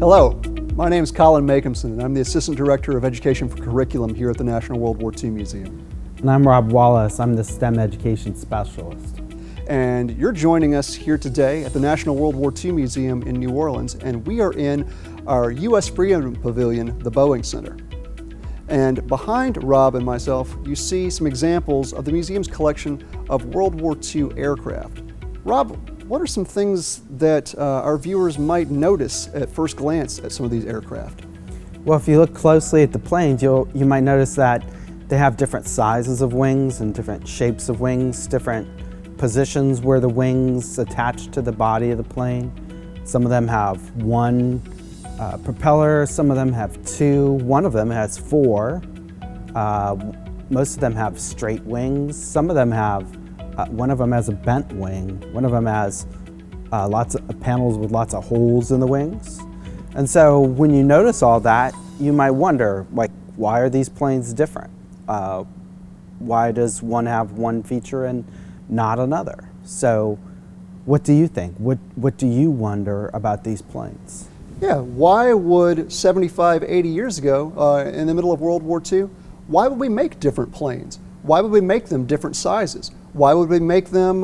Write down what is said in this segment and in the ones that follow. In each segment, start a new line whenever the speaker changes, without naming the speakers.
Hello, my name is Colin Makeimson, and I'm the Assistant Director of Education for Curriculum here at the National World War II Museum.
And I'm Rob Wallace. I'm the STEM Education Specialist.
And you're joining us here today at the National World War II Museum in New Orleans, and we are in our U.S. Freedom Pavilion, the Boeing Center. And behind Rob and myself, you see some examples of the museum's collection of World War II aircraft. Rob, what are some things that our viewers might notice at first glance at some of these aircraft?
Well, if you look closely at the planes, you might notice that they have different sizes of wings and different shapes of wings, different positions where the wings attach to the body of the plane. Some of them have one propeller, some of them have two, one of them has four. Most of them have straight wings. Some of them have, one of them has a bent wing. One of them has lots of panels with lots of holes in the wings. And so when you notice all that, you might wonder, like, why are these planes different? Why does one have one feature and not another? So what do you think? What do you wonder about these planes?
Yeah, why would 75, 80 years ago, in the middle of World War II, why would we make different planes? Why would we make them different sizes? Why would we make them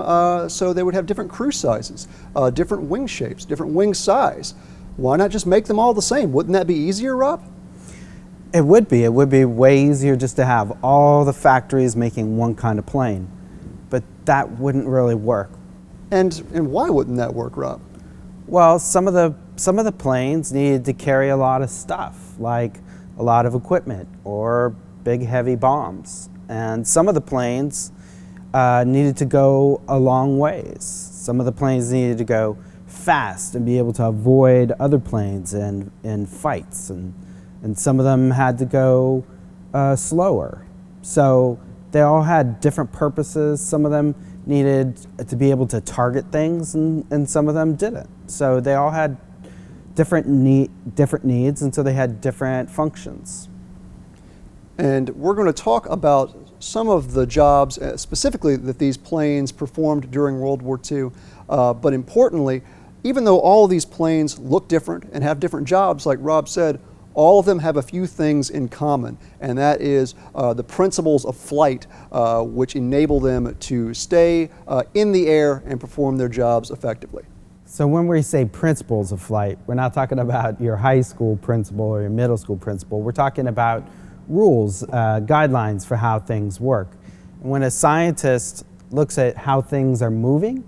so they would have different crew sizes, different wing shapes, different wing size? Why not just make them all the same? Wouldn't that be easier, Rob?
It would be. It would be way easier just to have all the factories making one kind of plane. But that wouldn't really work.
And why wouldn't that work, Rob?
Well, some of the planes needed to carry a lot of stuff, like a lot of equipment or big heavy bombs. And some of the planes needed to go a long ways. Some of the planes needed to go fast and be able to avoid other planes in fights. And some of them had to go slower. So they all had different purposes. Some of them needed to be able to target things, and some of them didn't. So they all had different needs, and so they had different functions.
And we're going to talk about some of the jobs specifically that these planes performed during World War II. But importantly, even though all of these planes look different and have different jobs, like Rob said, all of them have a few things in common, and that is the principles of flight, which enable them to stay in the air and perform their jobs effectively.
So when we say principles of flight, we're not talking about your high school principal or your middle school principal. We're talking about rules, guidelines for how things work. And when a scientist looks at how things are moving,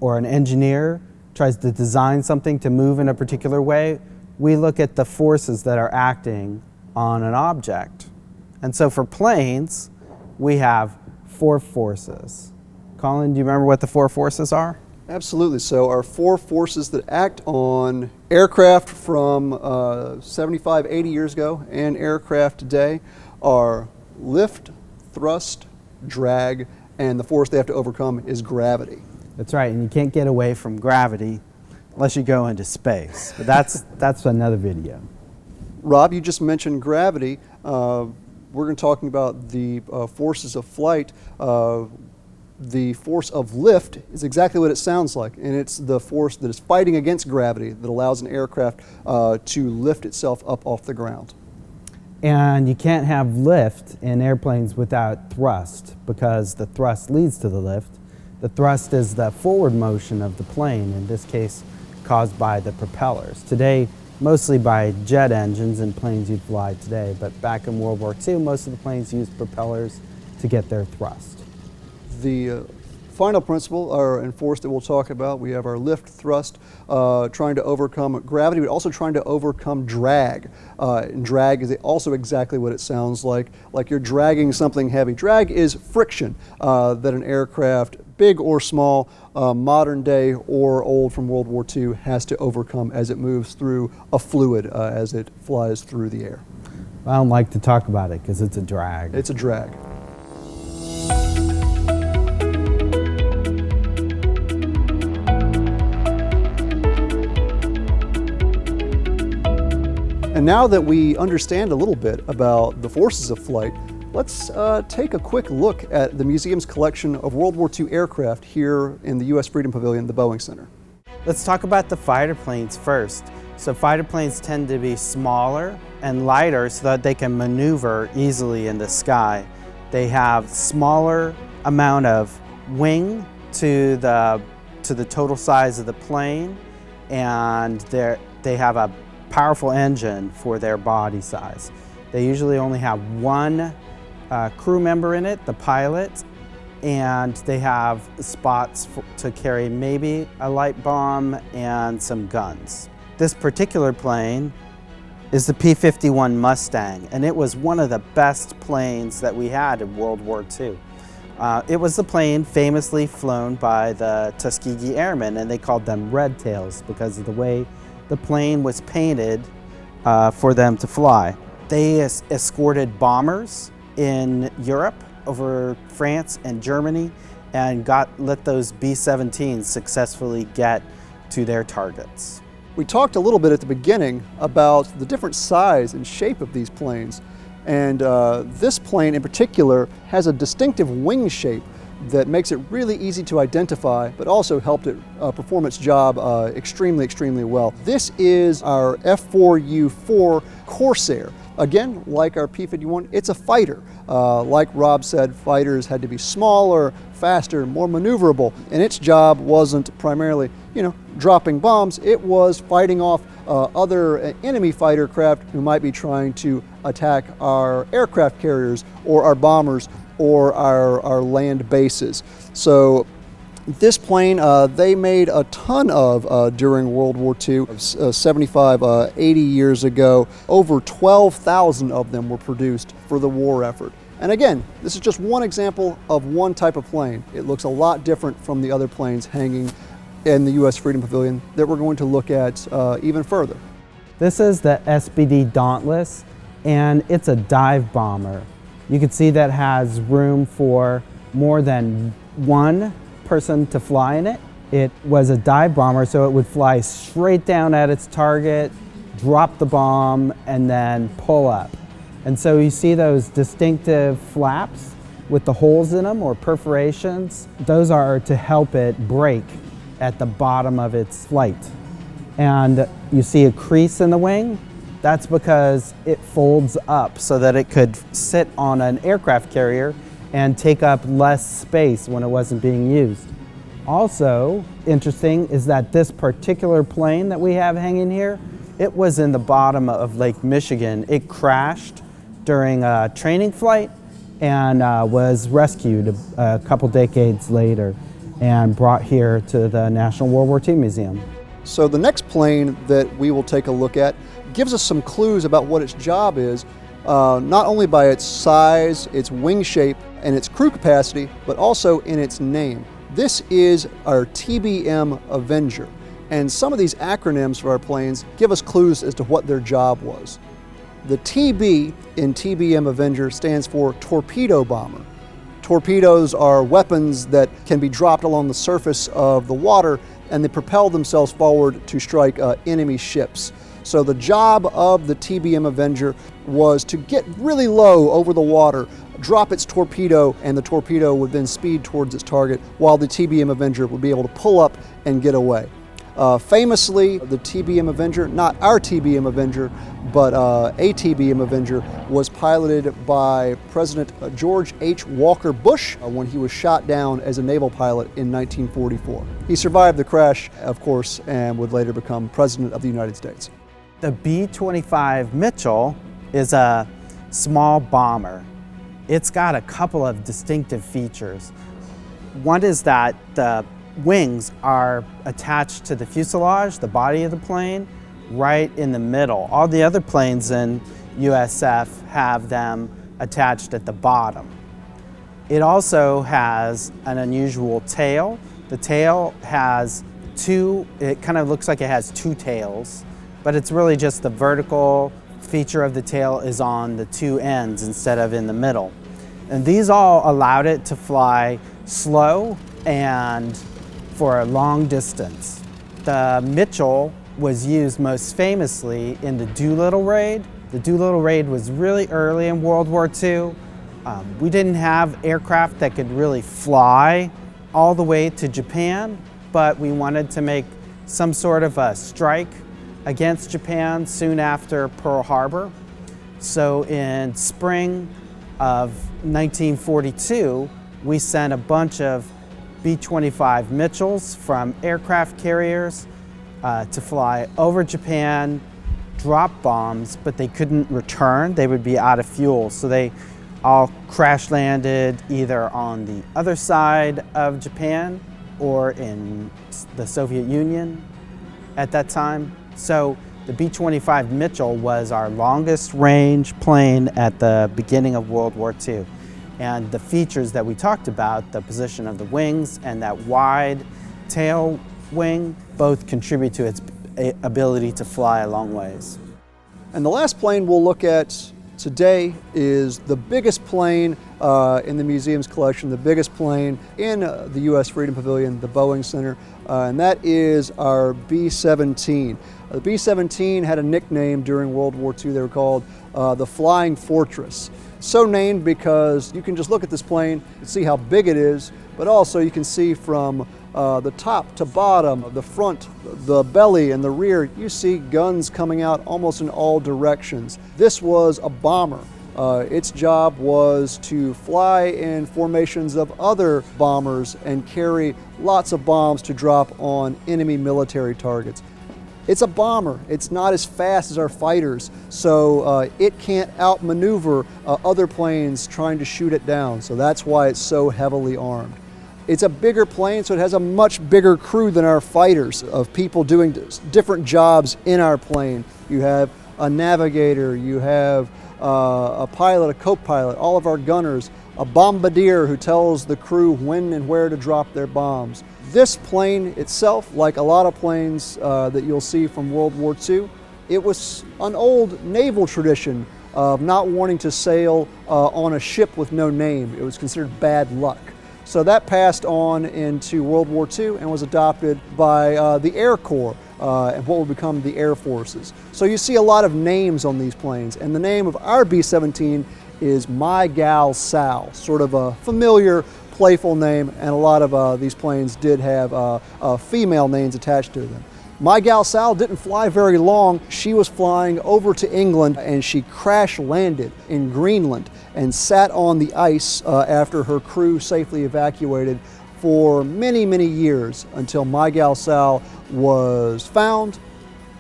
or an engineer tries to design something to move in a particular way, we look at the forces that are acting on an object. And so for planes, we have four forces. Colin, do you remember what the four forces are?
Absolutely. So our four forces that act on aircraft from 75, 80 years ago and aircraft today are lift, thrust, drag, and the force they have to overcome is gravity.
That's right, and you can't get away from gravity unless you go into space. But that's another video.
Rob, you just mentioned gravity. We're going to talking about the forces of flight. The force of lift is exactly what it sounds like, and it's the force that is fighting against gravity that allows an aircraft to lift itself up off the ground.
And you can't have lift in airplanes without thrust, because the thrust leads to the lift. The thrust is the forward motion of the plane, in this case caused by the propellers. Today, mostly by jet engines and planes you'd fly today, but back in World War II, most of the planes used propellers to get their thrust.
The final principle and force that we'll talk about, we have our lift, thrust, trying to overcome gravity, but also trying to overcome drag. And drag is also exactly what it sounds like you're dragging something heavy. Drag is friction that an aircraft, big or small, modern day or old from World War II, has to overcome as it moves through a fluid as it flies through the air.
I don't like to talk about it because it's a drag.
It's a drag. And now that we understand a little bit about the forces of flight, let's take a quick look at the museum's collection of World War II aircraft here in the U.S. Freedom Pavilion, the Boeing Center.
Let's talk about the fighter planes first. So fighter planes tend to be smaller and lighter so that they can maneuver easily in the sky. They have smaller amount of wing to the total size of the plane, and they have a powerful engine for their body size. They usually only have one crew member in it, the pilot, and they have spots to carry maybe a light bomb and some guns. This particular plane is the P-51 Mustang, and it was one of the best planes that we had in World War II. It was the plane famously flown by the Tuskegee Airmen, and they called them Red Tails because of the way the plane was painted for them to fly. They escorted bombers in Europe, over France and Germany, and let those B-17s successfully get to their targets.
We talked a little bit at the beginning about the different size and shape of these planes, and this plane in particular has a distinctive wing shape that makes it really easy to identify, but also helped it perform its job extremely, extremely well. This is our F4U4 Corsair. Again, like our P-51, it's a fighter. Like Rob said, fighters had to be smaller, faster, more maneuverable, and its job wasn't primarily, dropping bombs. It was fighting off other enemy fighter craft who might be trying to attack our aircraft carriers or our bombers or our land bases. So this plane they made a ton of during World War II, 75, 80 years ago. Over 12,000 of them were produced for the war effort. And again, this is just one example of one type of plane. It looks a lot different from the other planes hanging in the U.S. Freedom Pavilion that we're going to look at even further.
This is the SBD Dauntless, and it's a dive bomber. You can see that has room for more than one person to fly in it. It was a dive bomber, so it would fly straight down at its target, drop the bomb, and then pull up. And so you see those distinctive flaps with the holes in them or perforations. Those are to help it brake at the bottom of its flight. And you see a crease in the wing. That's because it folds up so that it could sit on an aircraft carrier and take up less space when it wasn't being used. Also interesting is that this particular plane that we have hanging here, it was in the bottom of Lake Michigan. It crashed during a training flight and was rescued a couple decades later and brought here to the National World War II Museum.
So the next plane that we will take a look at gives us some clues about what its job is, not only by its size, its wing shape, and its crew capacity, but also in its name. This is our TBM Avenger, and some of these acronyms for our planes give us clues as to what their job was. The TB in TBM Avenger stands for torpedo bomber. Torpedoes are weapons that can be dropped along the surface of the water, and they propel themselves forward to strike enemy ships. So the job of the TBM Avenger was to get really low over the water, drop its torpedo, and the torpedo would then speed towards its target while the TBM Avenger would be able to pull up and get away. Famously, the TBM Avenger, not our TBM Avenger, but a TBM Avenger, was piloted by President George H. Walker Bush when he was shot down as a naval pilot in 1944. He survived the crash, of course, and would later become President of the United States.
The B-25 Mitchell is a small bomber. It's got a couple of distinctive features. One is that the wings are attached to the fuselage, the body of the plane, right in the middle. All the other planes in USF have them attached at the bottom. It also has an unusual tail. The tail has it kind of looks like it has two tails, but it's really just the vertical feature of the tail is on the two ends instead of in the middle. And these all allowed it to fly slow and for a long distance. The Mitchell was used most famously in the Doolittle raid. The Doolittle raid was really early in World War II. We didn't have aircraft that could really fly all the way to Japan, but we wanted to make some sort of a strike against Japan soon after Pearl Harbor. So in spring of 1942, we sent a bunch of B-25 Mitchells from aircraft carriers to fly over Japan, drop bombs, but they couldn't return. They would be out of fuel. So they all crash landed either on the other side of Japan or in the Soviet Union at that time. So the B-25 Mitchell was our longest range plane at the beginning of World War II. And the features that we talked about, the position of the wings and that wide tail wing, both contribute to its ability to fly a long ways.
And the last plane we'll look at today is the biggest plane in the museum's collection, the biggest plane in the U.S. Freedom Pavilion, the Boeing Center, and that is our B-17. The B-17 had a nickname during World War II. They were called the Flying Fortress. So named because you can just look at this plane and see how big it is, but also you can see from the top to bottom, the front, the belly, and the rear, you see guns coming out almost in all directions. This was a bomber. Its job was to fly in formations of other bombers and carry lots of bombs to drop on enemy military targets. It's a bomber. It's not as fast as our fighters, so it can't outmaneuver other planes trying to shoot it down. So that's why it's so heavily armed. It's a bigger plane, so it has a much bigger crew than our fighters of people doing different jobs in our plane. You have a navigator, you have a pilot, a co-pilot, all of our gunners, a bombardier who tells the crew when and where to drop their bombs. This plane itself, like a lot of planes that you'll see from World War II, it was an old naval tradition of not wanting to sail on a ship with no name. It was considered bad luck. So that passed on into World War II and was adopted by the Air Corps and what would become the Air Forces. So you see a lot of names on these planes, and the name of our B-17 is My Gal Sal, sort of a familiar, playful name, and a lot of these planes did have female names attached to them. My Gal Sal didn't fly very long. She was flying over to England and she crash landed in Greenland and sat on the ice after her crew safely evacuated for many, many years until My Gal Sal was found,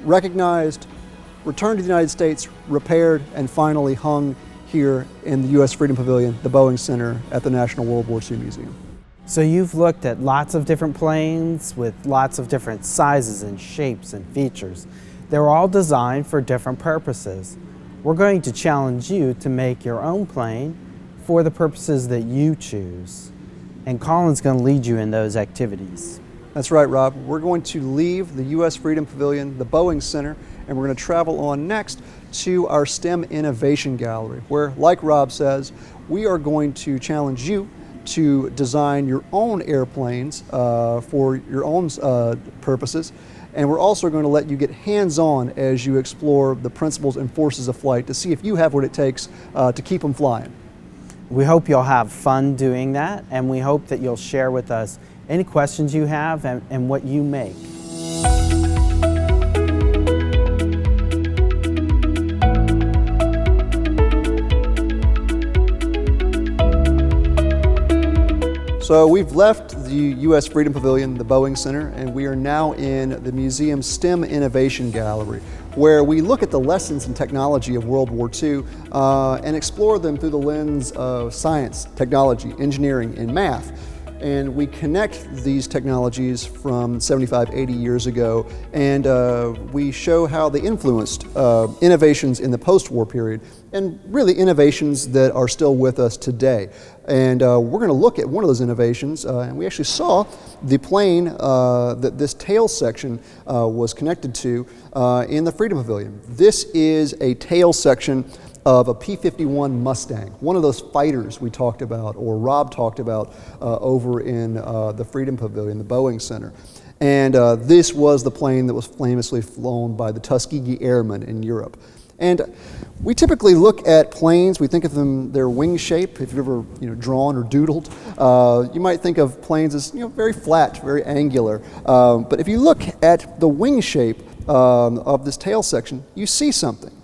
recognized, returned to the United States, repaired, and finally hung here in the U.S. Freedom Pavilion, the Boeing Center at the National World War II Museum.
So you've looked at lots of different planes with lots of different sizes and shapes and features. They're all designed for different purposes. We're going to challenge you to make your own plane for the purposes that you choose. And Colin's going to lead you in those activities.
That's right, Rob. We're going to leave the U.S. Freedom Pavilion, the Boeing Center, and we're going to travel on next to our STEM Innovation Gallery, where, like Rob says, we are going to challenge you to design your own airplanes for your own purposes. And we're also going to let you get hands-on as you explore the principles and forces of flight to see if you have what it takes to keep them flying.
We hope you'll have fun doing that, and we hope that you'll share with us any questions you have and what you make.
So we've left the U.S. Freedom Pavilion, the Boeing Center, and we are now in the museum's STEM Innovation Gallery, where we look at the lessons in technology of World War II and explore them through the lens of science, technology, engineering, and math. And we connect these technologies from 75, 80 years ago, and we show how they influenced innovations in the post-war period, and really innovations that are still with us today. And we're going to look at one of those innovations, and we actually saw the plane that this tail section was connected to in the Freedom Pavilion. This is a tail section of a P-51 Mustang, one of those fighters we talked about, or Rob talked about over in the Freedom Pavilion, the Boeing Center. And this was the plane that was famously flown by the Tuskegee Airmen in Europe. And we typically look at planes, we think of them, their wing shape. If you've ever drawn or doodled, you might think of planes as very flat, very angular. But if you look at the wing shape, of this tail section, you see something.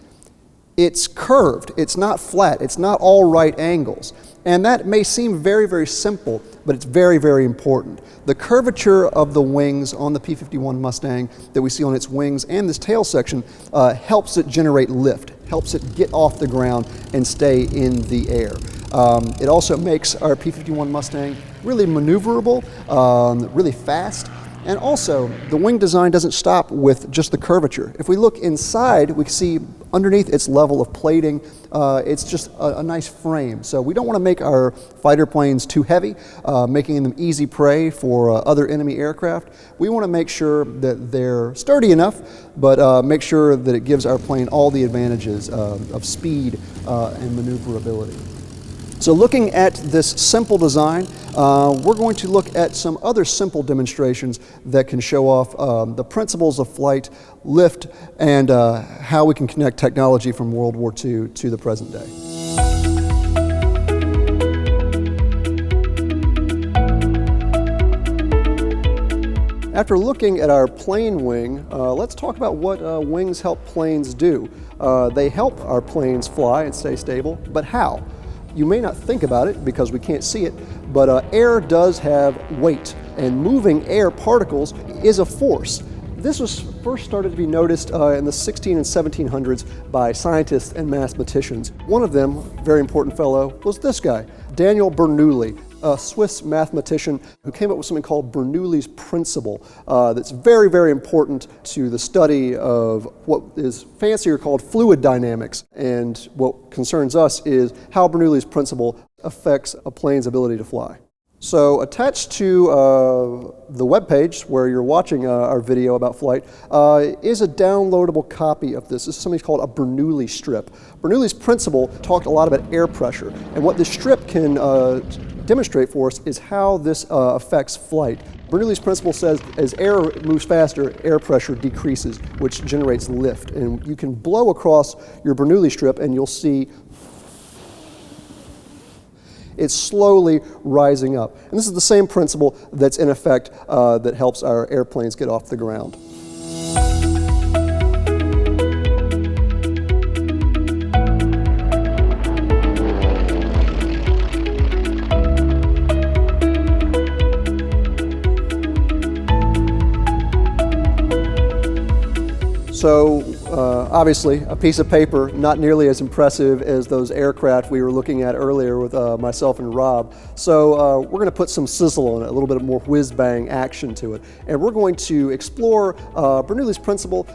It's curved, it's not flat, it's not all right angles. And that may seem very, very simple, but it's very, very important. The curvature of the wings on the P-51 Mustang that we see on its wings and this tail section helps it generate lift, helps it get off the ground and stay in the air. It also makes our P-51 Mustang really maneuverable, really fast. And also, the wing design doesn't stop with just the curvature. If we look inside, we can see underneath its level of plating, it's just a nice frame. So we don't want to make our fighter planes too heavy, making them easy prey for other enemy aircraft. We want to make sure that they're sturdy enough, but make sure that it gives our plane all the advantages of speed and maneuverability. So looking at this simple design, we're going to look at some other simple demonstrations that can show off the principles of flight, lift, and how we can connect technology from World War II to the present day. After looking at our plane wing, let's talk about what wings help planes do. They help our planes fly and stay stable, but how? You may not think about it because we can't see it, but air does have weight, and moving air particles is a force. This was first started to be noticed in the 16 and 1700s by scientists and mathematicians. One of them, very important fellow, was this guy, Daniel Bernoulli, a Swiss mathematician who came up with something called Bernoulli's principle that's very, very important to the study of what is fancier called fluid dynamics. And what concerns us is how Bernoulli's principle affects a plane's ability to fly. So attached to the webpage where you're watching our video about flight is a downloadable copy of this. This is something called a Bernoulli strip. Bernoulli's principle talked a lot about air pressure, and what this strip can demonstrate for us is how this affects flight. Bernoulli's principle says as air moves faster, air pressure decreases, which generates lift. And you can blow across your Bernoulli strip and you'll see it's slowly rising up. And this is the same principle that's in effect that helps our airplanes get off the ground. So obviously a piece of paper, not nearly as impressive as those aircraft we were looking at earlier with myself and Rob. So we're going to put some sizzle on it, a little bit more whiz-bang action to it. And we're going to explore Bernoulli's principle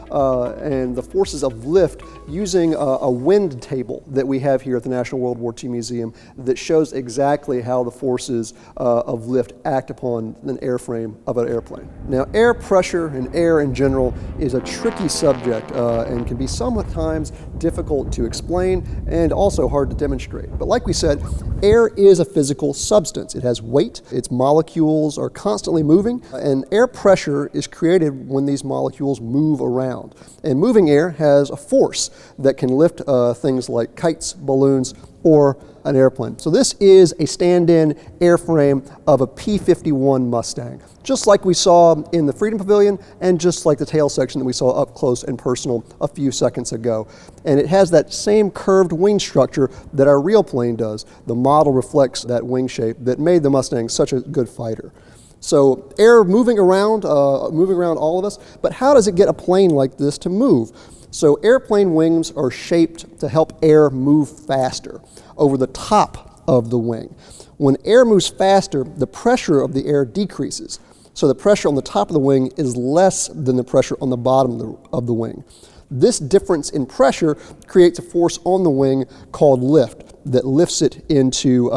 and the forces of lift using a wind table that we have here at the National World War II Museum that shows exactly how the forces of lift act upon an airframe of an airplane. Now, air pressure and air in general is a tricky subject and can be sometimes difficult to explain and also hard to demonstrate. But like we said, air is a physical substance. It has weight, its molecules are constantly moving, and air pressure is created when these molecules move around. And moving air has a force that can lift things like kites, balloons, or an airplane. So this is a stand-in airframe of a P-51 Mustang, just like we saw in the Freedom Pavilion and just like the tail section that we saw up close and personal a few seconds ago. And it has that same curved wing structure that our real plane does. The model reflects that wing shape that made the Mustang such a good fighter. So air moving around all of us, but how does it get a plane like this to move? So airplane wings are shaped to help air move faster over the top of the wing. When air moves faster, the pressure of the air decreases. So the pressure on the top of the wing is less than the pressure on the bottom of the wing. This difference in pressure creates a force on the wing called lift that lifts it into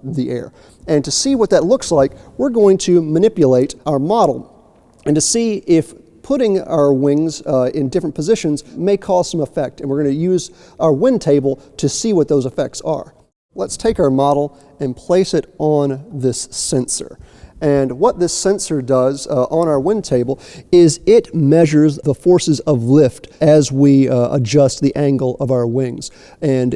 the air. And to see what that looks like, we're going to manipulate our model and to see if putting our wings in different positions may cause some effect. And we're going to use our wind table to see what those effects are. Let's take our model and place it on this sensor. And what this sensor does on our wind table is it measures the forces of lift as we adjust the angle of our wings. And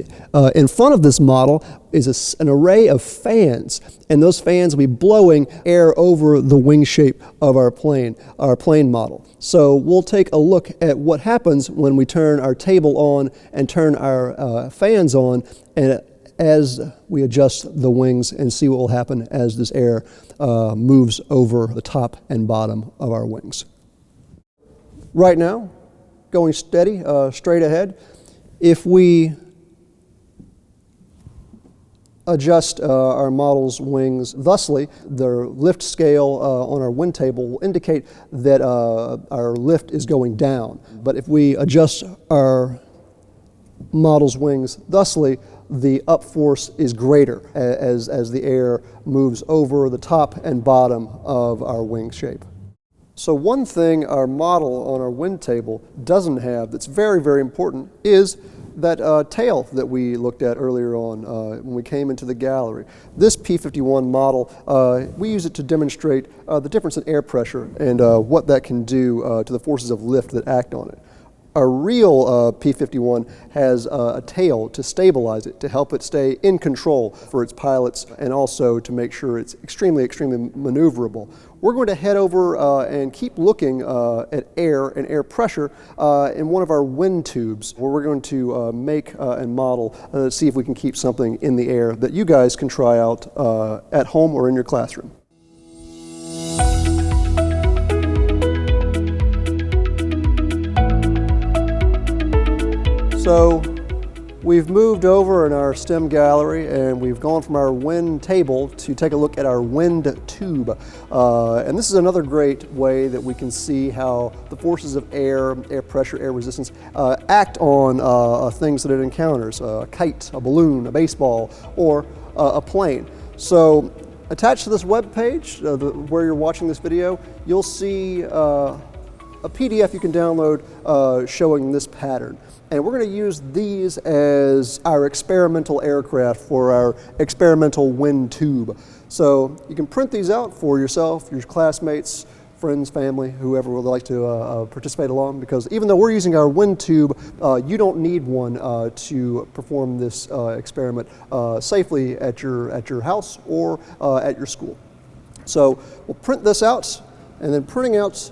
in front of this model is an array of fans, and those fans will be blowing air over the wing shape of our plane model. So we'll take a look at what happens when we turn our table on and turn our fans on, and as we adjust the wings, and see what will happen as this air moves over the top and bottom of our wings. Right now, going steady, straight ahead, if we adjust our model's wings thusly, the lift scale on our wind table will indicate that our lift is going down. But if we adjust our model's wings thusly, the up force is greater as the air moves over the top and bottom of our wing shape. So one thing our model on our wind table doesn't have that's very, very important is that tail that we looked at earlier on when we came into the gallery. This P51 model, we use it to demonstrate the difference in air pressure and what that can do to the forces of lift that act on it. Our real P51 has a tail to stabilize it, to help it stay in control for its pilots, and also to make sure it's extremely, extremely maneuverable. We're going to head over and keep looking at air and air pressure in one of our wind tubes, where we're going to make and model, see if we can keep something in the air that you guys can try out at home or in your classroom. So we've moved over in our STEM gallery, and we've gone from our wind table to take a look at our wind tube. And this is another great way that we can see how the forces of air, air pressure, air resistance act on things that it encounters, a kite, a balloon, a baseball, or a plane. So attached to this web page, where you're watching this video, you'll see a PDF you can download showing this pattern. And we're going to use these as our experimental aircraft for our experimental wind tube. So you can print these out for yourself, your classmates, friends, family, whoever would like to participate along, because even though we're using our wind tube, you don't need one to perform this experiment safely at your house or at your school. So we'll print this out, and then printing out,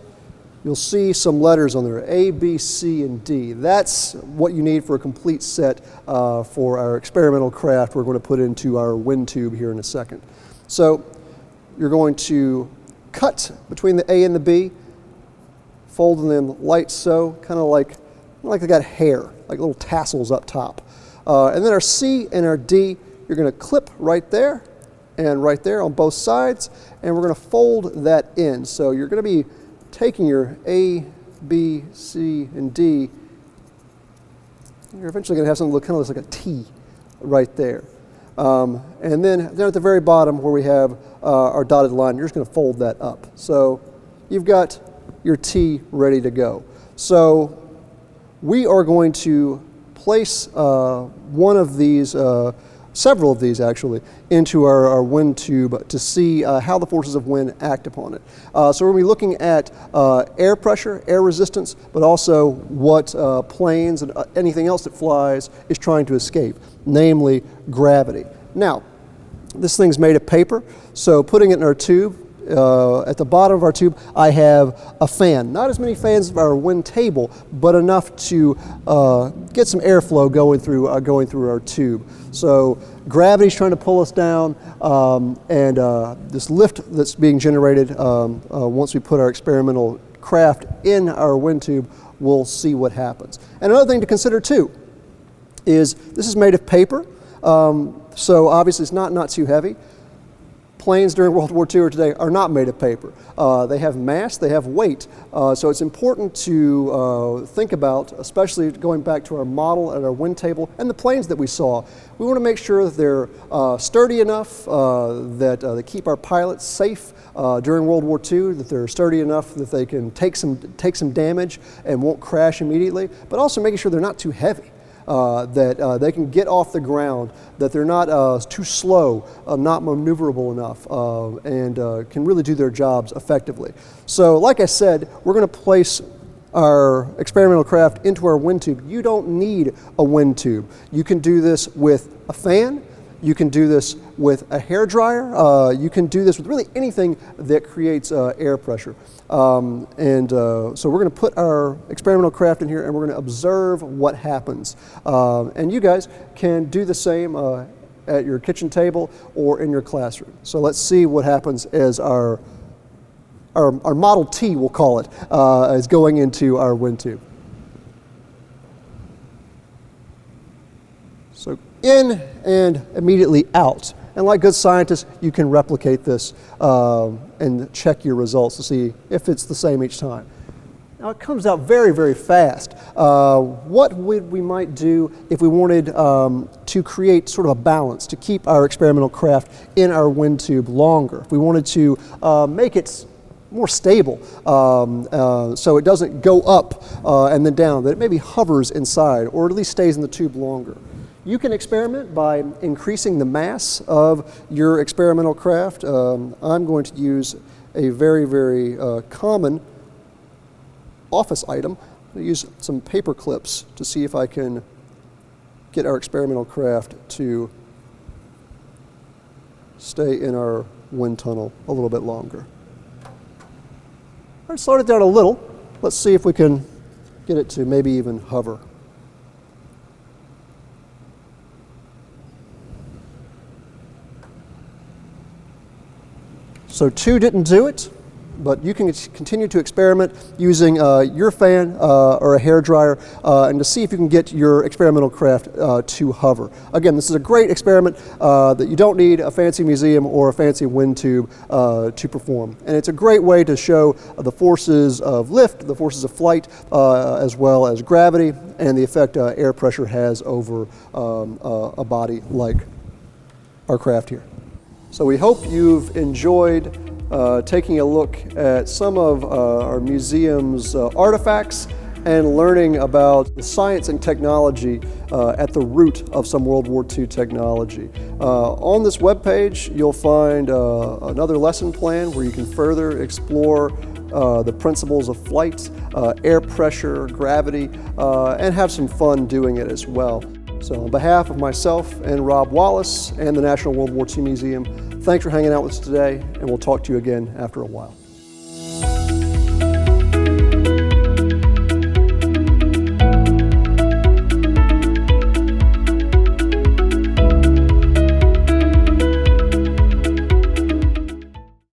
you'll see some letters on there, A, B, C, and D. That's what you need for a complete set for our experimental craft we're going to put into our wind tube here in a second. So you're going to cut between the A and the B, folding them light so, kind of like they got hair, like little tassels up top. And then our C and our D, you're going to clip right there and right there on both sides, and we're going to fold that in. So you're going to be taking your A, B, C, and D, you're eventually going to have something that kind of looks like a T right there. And then at the very bottom where we have our dotted line, you're just going to fold that up. So you've got your T ready to go. So we are going to place one of these, several of these actually, into our wind tube to see how the forces of wind act upon it. So we're going to be looking at air pressure, air resistance, but also what planes and anything else that flies is trying to escape, namely gravity. Now, this thing's made of paper, so putting it in our tube, at the bottom of our tube, I have a fan. Not as many fans as our wind table, but enough to get some airflow going through our tube. So gravity's trying to pull us down, and this lift that's being generated once we put our experimental craft in our wind tube, we'll see what happens. And another thing to consider too is this is made of paper, so obviously it's not too heavy. Planes during World War II or today are not made of paper. They have mass, they have weight. So it's important to think about, especially going back to our model and our wind table and the planes that we saw. We want to make sure that they're sturdy enough that they keep our pilots safe during World War II, that they're sturdy enough that they can take some damage and won't crash immediately, but also making sure they're not too heavy. that they can get off the ground, that they're not too slow, not maneuverable enough, and can really do their jobs effectively. So like I said, we're going to place our experimental craft into our wind tube. You don't need a wind tube. You can do this with a fan. You can do this with a hair dryer. You can do this with really anything that creates air pressure. So we're going to put our experimental craft in here and we're going to observe what happens. And you guys can do the same at your kitchen table or in your classroom. So let's see what happens as our Model T, we'll call it, is going into our wind tube. So in and immediately out. And like good scientists, you can replicate this and check your results to see if it's the same each time. Now it comes out very, very fast. What we might do if we wanted to create sort of a balance to keep our experimental craft in our wind tube longer? If we wanted to make it more stable, so it doesn't go up and then down, that it maybe hovers inside or at least stays in the tube longer. You can experiment by increasing the mass of your experimental craft. I'm going to use a very, very common office item. I'm going to use some paper clips to see if I can get our experimental craft to stay in our wind tunnel a little bit longer. All right, slowed it down a little. Let's see if we can get it to maybe even hover. So 2 didn't do it, but you can continue to experiment using your fan or a hair dryer and to see if you can get your experimental craft to hover. Again, this is a great experiment that you don't need a fancy museum or a fancy wind tube to perform. And it's a great way to show the forces of lift, the forces of flight, as well as gravity, and the effect air pressure has over a body like our craft here. So we hope you've enjoyed taking a look at some of our museum's artifacts and learning about the science and technology at the root of some World War II technology. On this webpage, you'll find another lesson plan where you can further explore the principles of flight, air pressure, gravity, and have some fun doing it as well. So on behalf of myself and Rob Wallace and the National World War II Museum, thanks for hanging out with us today, and we'll talk to you again after a while.